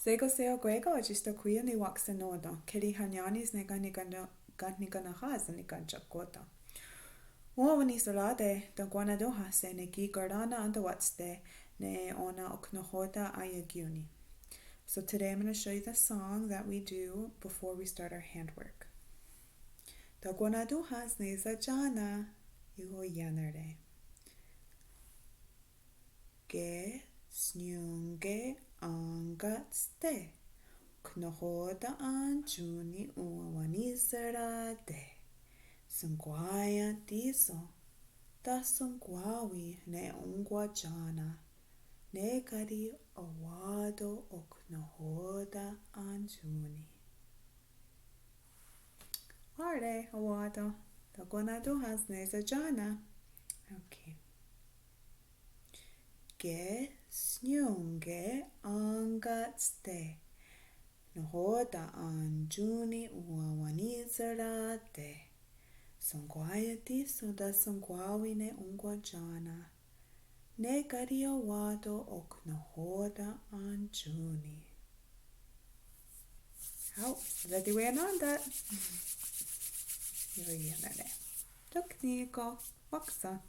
Sego seo gwego ajisto kuya ni waksa nodo. Kiri hanyanis ne Nikanenhá nikanchakota. Wennihserá de Guanadoha se ne gigardana Onkwatsyá ne ona oknohota aetyón. So today I'm going to show you the song that we do before we start our handwork. Da Guanadoha sneza jana yuho yanare. Kehsnyón katste. Knohota entyón wennihserá de. Sonkwaya'tíhson. Tahshonkwá ne Onkwatsyá. Ne kari awado oknohoda entyón. Arre awado. Da Guanadoha sneza jana. Okay. Kehsnyón katste. Knohoda entyón wennihserá de. Sonkwaya'tíhson Tahshonkwá ne Onkwatsyá. Ne kari awado oknohoda entyón. How? Ready way ananda. Yo yanare. Tukniko. Waksa.